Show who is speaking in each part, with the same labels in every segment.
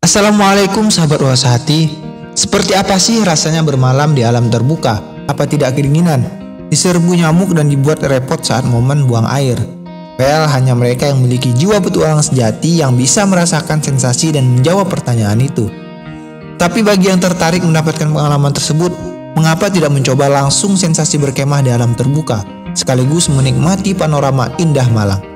Speaker 1: Assalamualaikum sahabat Uas Hati. Seperti apa sih rasanya bermalam di alam terbuka? Apa tidak kedinginan? Diserbu nyamuk dan dibuat repot saat momen buang air. Well, hanya mereka yang memiliki jiwa petualang sejati yang bisa merasakan sensasi dan menjawab pertanyaan itu. Tapi bagi yang tertarik mendapatkan pengalaman tersebut, mengapa tidak mencoba langsung sensasi berkemah di alam terbuka, sekaligus menikmati panorama indah Malang?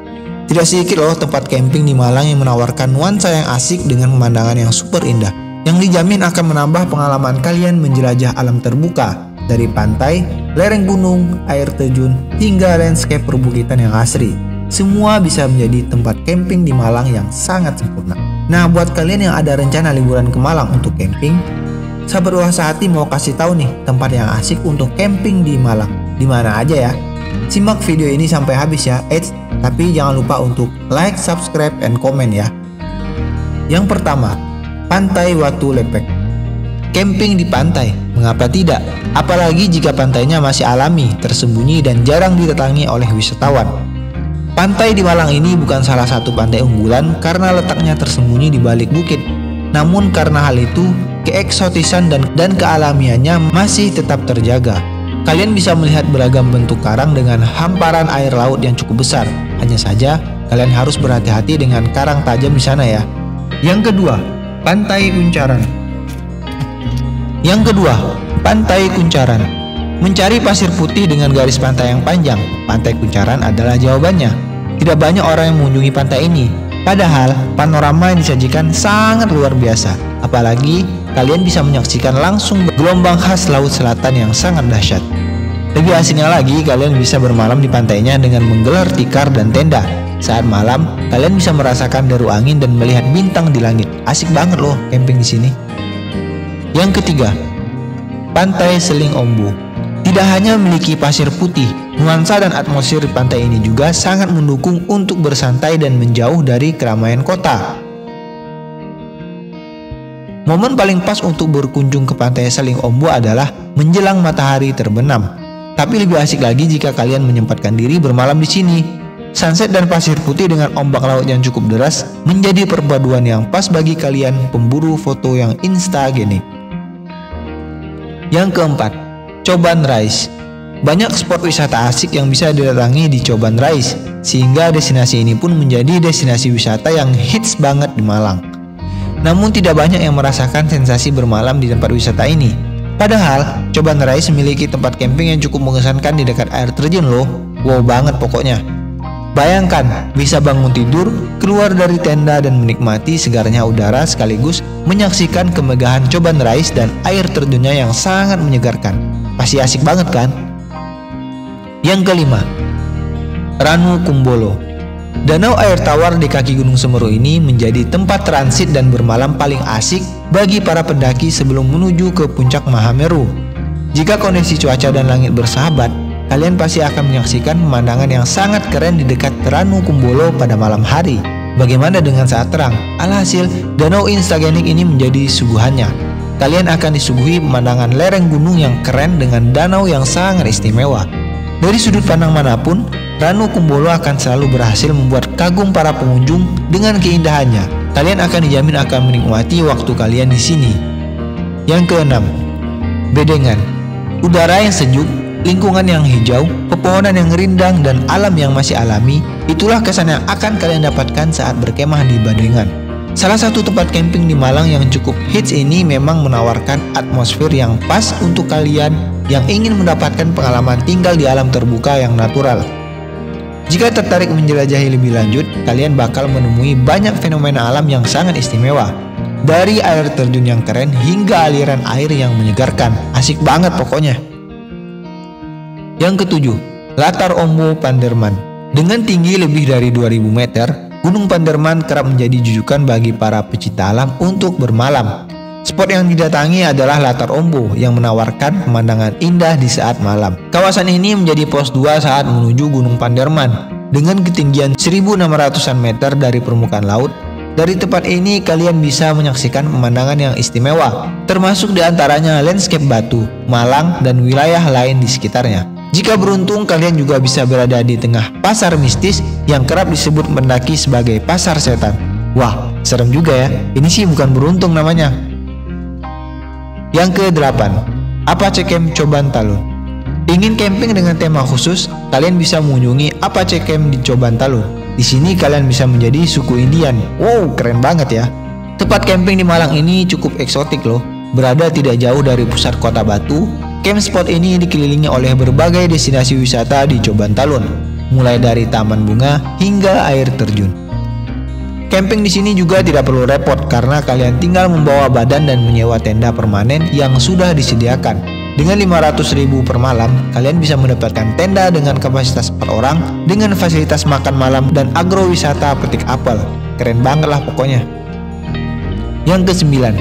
Speaker 1: Tidak sedikit loh tempat camping di Malang yang menawarkan nuansa yang asik dengan pemandangan yang super indah, yang dijamin akan menambah pengalaman kalian menjelajah alam terbuka, dari pantai, lereng gunung, air terjun, hingga landscape perbukitan yang asri. Semua bisa menjadi tempat camping di Malang yang sangat sempurna. Nah, buat kalian yang ada rencana liburan ke Malang untuk camping, sahabat Uas Hati mau kasih tahu nih tempat yang asik untuk camping di Malang. Di mana aja ya? Simak video ini sampai habis ya. Tapi jangan lupa untuk like, subscribe, and komen ya. Yang pertama, Pantai Watu Lepek. Camping di pantai, mengapa tidak? Apalagi jika pantainya masih alami, tersembunyi, dan jarang didatangi oleh wisatawan. Pantai di Malang ini bukan salah satu pantai unggulan karena letaknya tersembunyi di balik bukit. Namun karena hal itu, keeksotisan dan kealamiannya masih tetap terjaga. Kalian bisa melihat beragam bentuk karang dengan hamparan air laut yang cukup besar. Hanya saja, kalian harus berhati-hati dengan karang tajam di sana ya. Yang kedua, Pantai Kuncaran. Mencari pasir putih dengan garis pantai yang panjang, Pantai Kuncaran adalah jawabannya. Tidak banyak orang yang mengunjungi pantai ini. Padahal, panorama yang disajikan sangat luar biasa. Apalagi, kalian bisa menyaksikan langsung gelombang khas laut selatan yang sangat dahsyat. Lebih asiknya lagi, kalian bisa bermalam di pantainya dengan menggelar tikar dan tenda. Saat malam, kalian bisa merasakan deru angin dan melihat bintang di langit. Asik banget loh camping di sini. Yang ketiga, Pantai Seling Ombo. Tidak hanya memiliki pasir putih, nuansa dan atmosfer di pantai ini juga sangat mendukung untuk bersantai dan menjauh dari keramaian kota. Momen paling pas untuk berkunjung ke Pantai Seling Ombo adalah menjelang matahari terbenam. Tapi lebih asik lagi jika kalian menyempatkan diri bermalam di sini. Sunset dan pasir putih dengan ombak laut yang cukup deras menjadi perpaduan yang pas bagi kalian pemburu foto yang instagenik. Yang keempat, Coban Rais. Banyak spot wisata asik yang bisa didatangi di Coban Rais, sehingga destinasi ini pun menjadi destinasi wisata yang hits banget di Malang. Namun tidak banyak yang merasakan sensasi bermalam di tempat wisata ini. Padahal, Coban Rais memiliki tempat camping yang cukup mengesankan di dekat air terjun loh. Wow banget pokoknya. Bayangkan, bisa bangun tidur, keluar dari tenda dan menikmati segarnya udara sekaligus menyaksikan kemegahan Coban Rais dan air terjunnya yang sangat menyegarkan. Pasti asik banget kan? Yang kelima, Ranu Kumbolo. Danau air tawar di kaki Gunung Semeru ini menjadi tempat transit dan bermalam paling asik bagi para pendaki sebelum menuju ke puncak Mahameru. Jika kondisi cuaca dan langit bersahabat, kalian pasti akan menyaksikan pemandangan yang sangat keren di dekat Ranu Kumbolo pada malam hari. Bagaimana dengan saat terang? Alhasil, danau instagenik ini menjadi suguhannya. Kalian akan disuguhi pemandangan lereng gunung yang keren dengan danau yang sangat istimewa. Dari sudut pandang manapun, Ranu Kumbolo akan selalu berhasil membuat kagum para pengunjung dengan keindahannya. Kalian akan dijamin akan menikmati waktu kalian di sini. Yang keenam, Bedengan. Udara yang sejuk, lingkungan yang hijau, pepohonan yang rindang, dan alam yang masih alami, itulah kesan yang akan kalian dapatkan saat berkemah di Bedengan. Salah satu tempat camping di Malang yang cukup hits ini memang menawarkan atmosfer yang pas untuk kalian yang ingin mendapatkan pengalaman tinggal di alam terbuka yang natural. Jika tertarik menjelajahi lebih lanjut, kalian bakal menemui banyak fenomena alam yang sangat istimewa. Dari air terjun yang keren hingga aliran air yang menyegarkan. Asik banget pokoknya. Yang ketujuh, Latar Ombo Panderman. Dengan tinggi lebih dari 2000 meter, Gunung Panderman kerap menjadi jujukan bagi para pecinta alam untuk bermalam. Spot yang didatangi adalah Latar Ombo yang menawarkan pemandangan indah di saat malam. Kawasan ini menjadi pos 2 saat menuju Gunung Panderman. Dengan ketinggian 1600-an meter dari permukaan laut, dari tempat ini kalian bisa menyaksikan pemandangan yang istimewa, termasuk diantaranya landscape Batu, Malang, dan wilayah lain di sekitarnya. Jika beruntung, kalian juga bisa berada di tengah pasar mistis yang kerap disebut pendaki sebagai pasar setan. Wah, serem juga ya. Ini sih bukan beruntung namanya. Yang ke-8, Apache Camp Coban Talun. Ingin camping dengan tema khusus? Kalian bisa mengunjungi Apache Camp di Coban Talun. Di sini kalian bisa menjadi suku Indian. Wow, keren banget ya. Tempat camping di Malang ini cukup eksotik loh. Berada tidak jauh dari pusat kota Batu, camp spot ini dikelilingi oleh berbagai destinasi wisata di Coban Talun, mulai dari taman bunga hingga air terjun. Camping di sini juga tidak perlu repot karena kalian tinggal membawa badan dan menyewa tenda permanen yang sudah disediakan. Dengan 500.000 per malam, kalian bisa mendapatkan tenda dengan kapasitas 4 orang dengan fasilitas makan malam dan agrowisata petik apel. Keren banget lah pokoknya. Yang ke-9,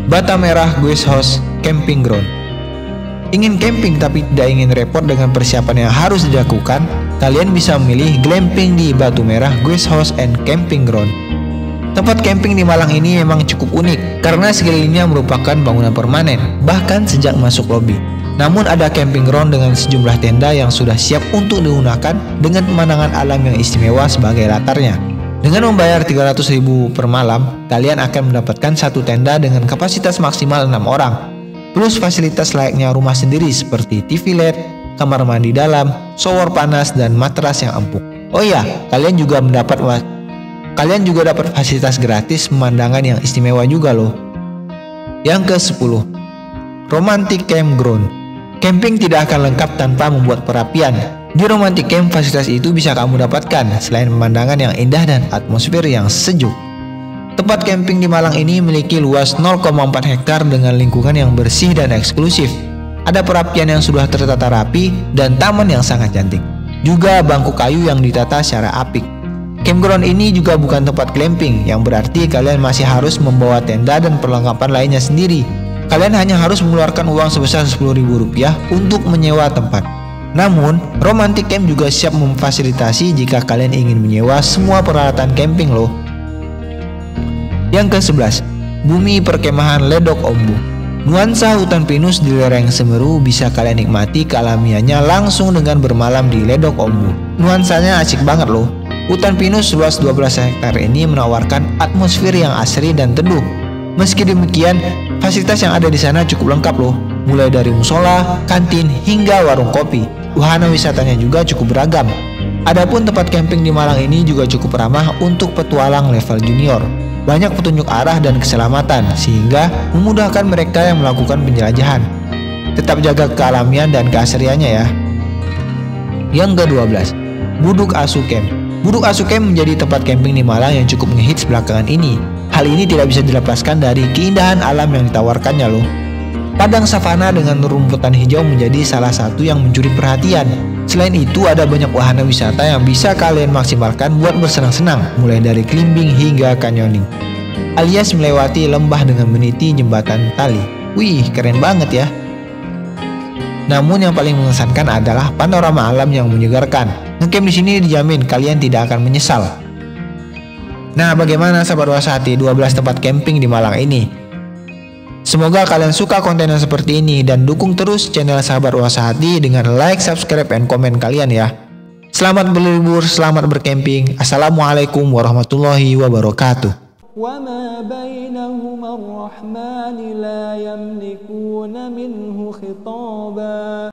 Speaker 1: Bata Merah Guest House Camping Ground. Ingin camping tapi tidak ingin repot dengan persiapan yang harus dilakukan? Kalian bisa memilih glamping di Batu Merah Guest House and Camping Ground. Tempat camping di Malang ini memang cukup unik karena sekelilingnya merupakan bangunan permanen, bahkan sejak masuk lobi. Namun ada camping ground dengan sejumlah tenda yang sudah siap untuk digunakan dengan pemandangan alam yang istimewa sebagai latarnya. Dengan membayar 300.000 per malam, kalian akan mendapatkan satu tenda dengan kapasitas maksimal 6 orang, plus fasilitas layaknya rumah sendiri seperti TV LED, kamar mandi dalam, shower panas, dan matras yang empuk. Oh iya, kalian juga dapat fasilitas gratis pemandangan yang istimewa juga loh. Yang ke-10, Romantic Campground. Camping tidak akan lengkap tanpa membuat perapian. Di Romantic Camp fasilitas itu bisa kamu dapatkan selain pemandangan yang indah dan atmosfer yang sejuk. Tempat camping di Malang ini memiliki luas 0,4 hektar dengan lingkungan yang bersih dan eksklusif. Ada perapian yang sudah tertata rapi dan taman yang sangat cantik. Juga bangku kayu yang ditata secara apik. Campground ini juga bukan tempat glamping, yang berarti kalian masih harus membawa tenda dan perlengkapan lainnya sendiri. Kalian hanya harus mengeluarkan uang sebesar Rp10.000 untuk menyewa tempat. Namun, Romantic Camp juga siap memfasilitasi jika kalian ingin menyewa semua peralatan camping loh. Yang ke-11, Bumi Perkemahan Ledok Ombu. Nuansa hutan pinus di lereng Semeru bisa kalian nikmati kealamiannya langsung dengan bermalam di Ledok Ombu. Nuansanya asik banget loh. Hutan pinus seluas 12 hektar ini menawarkan atmosfer yang asri dan teduh. Meski demikian, fasilitas yang ada di sana cukup lengkap loh, mulai dari musola, kantin, hingga warung kopi. Wahana wisatanya juga cukup beragam. Adapun tempat camping di Malang ini juga cukup ramah untuk petualang level junior. Banyak petunjuk arah dan keselamatan, sehingga memudahkan mereka yang melakukan penjelajahan. Tetap jaga kealamian dan keasriannya ya. Yang ke-12, Buduk Asu Camp. Buduk Asu Camp menjadi tempat camping di Malang yang cukup ngehits belakangan ini. Hal ini tidak bisa dilepaskan dari keindahan alam yang ditawarkannya loh. Padang savana dengan rumputan hijau menjadi salah satu yang mencuri perhatian. Selain itu ada banyak wahana wisata yang bisa kalian maksimalkan buat bersenang-senang, mulai dari climbing hingga canyoning, alias melewati lembah dengan meniti jembatan tali. Wih, keren banget ya. Namun yang paling mengesankan adalah panorama alam yang menyegarkan. Ngecamp di sini dijamin kalian tidak akan menyesal. Nah, bagaimana sahabat Wasahati 12 tempat camping di Malang ini? Semoga kalian suka konten yang seperti ini dan dukung terus channel Sahabat Wasahati dengan like, subscribe, dan komen kalian ya. Selamat berlibur, selamat bercamping. Assalamualaikum warahmatullahi wabarakatuh.
Speaker 2: وما بينهما الرحمن لا يملكون منه خطابا